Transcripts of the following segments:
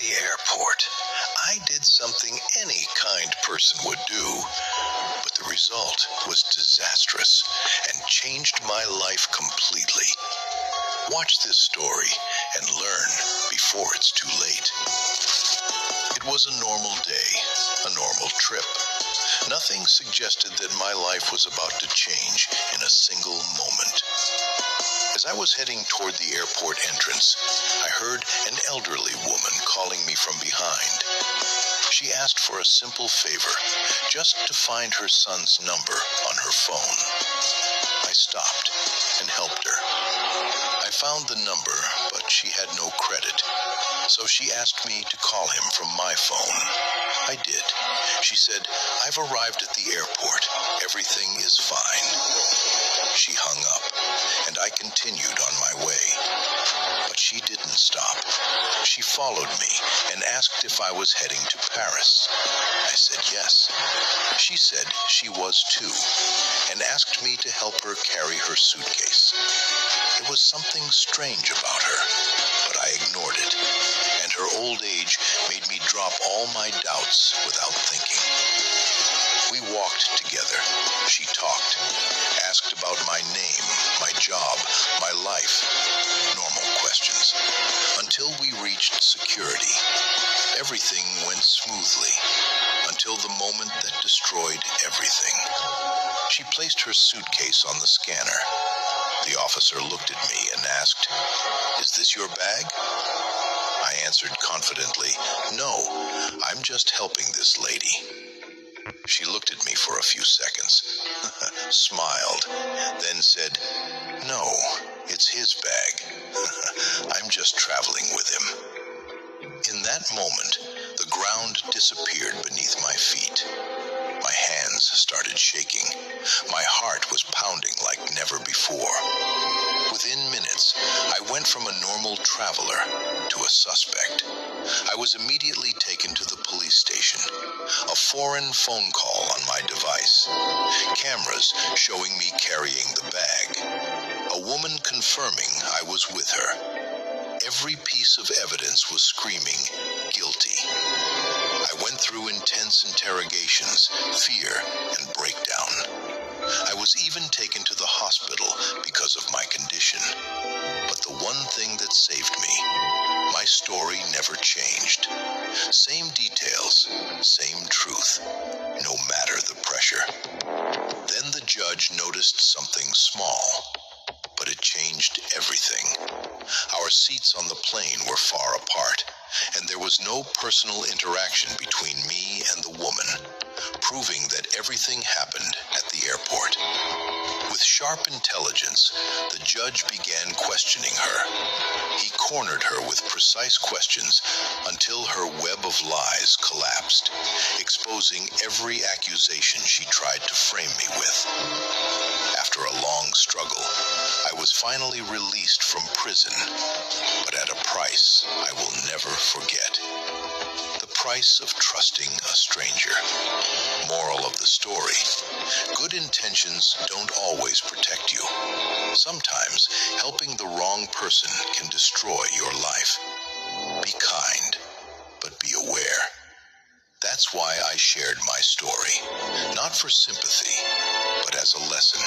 the airport. I did something any kind person would do, but the result was disastrous and changed my life completely. Watch this story and learn before it's too late. It was a normal day, a normal trip. Nothing suggested that my life was about to change in a single moment. As I was heading toward the airport entrance, I heard an elderly woman calling me from behind. She asked for a simple favor, just to find her son's number on her phone. I stopped and helped her. I found the number, but she had no credit, so she asked me to call him from my phone. I did. She said, "I've arrived at the airport. Everything is fine." She hung up, and I continued on my way. But she didn't stop. She followed me and asked if I was heading to Paris. I said yes. She said she was too, and asked me to help her carry her suitcase. There was something strange about her, but I ignored it, and her old age made me drop all my doubts without thinking. We walked together. She talked, asked about my name, my job, my life, normal questions, until we reached security. Everything went smoothly, until the moment that destroyed everything. She placed her suitcase on the scanner. The officer looked at me and asked, "Is this your bag?" I answered confidently, "No, I'm just helping this lady." She looked at me for a few seconds, smiled, then said, "No, it's his bag. I'm just traveling with him." In that moment, the ground disappeared beneath my feet. My hands started shaking. My heart was pounding like never before. Within minutes, I went from a normal traveler to a suspect. I was immediately taken to the police station. A foreign phone call on my device. Cameras showing me carrying the bag. A woman confirming I was with her. Every piece of evidence was screaming, "Guilty." I went through intense interrogations, fear, and breakdown. I was even taken to the hospital because of my condition. But the one thing that saved me, my story never changed. Same details, same truth, no matter the pressure. Then the judge noticed something small, but it changed everything. Our seats on the plane were far apart, and there was no personal interaction between me and the woman, proving that everything happened at the airport. With sharp intelligence, the judge began questioning her. He cornered her with precise questions until her web of lies collapsed, exposing every accusation she tried to frame me with. After a long struggle, I was finally released from prison, but at a price I will never forget. The price of trusting a stranger. Moral of the story: good intentions don't always protect you. Sometimes helping the wrong person can destroy your life. Be kind, but be aware. That's why I shared my story, not for sympathy, but as a lesson.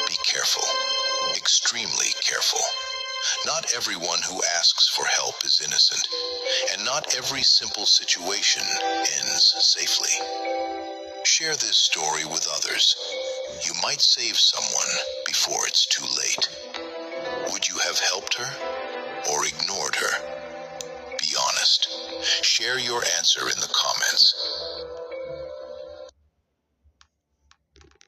Be careful, extremely careful. Not everyone who asks for help is innocent, and not every simple situation ends safely. Share this story with others. You might save someone before it's too late. Would you have helped her or ignored her? Be honest. Share your answer in the comments.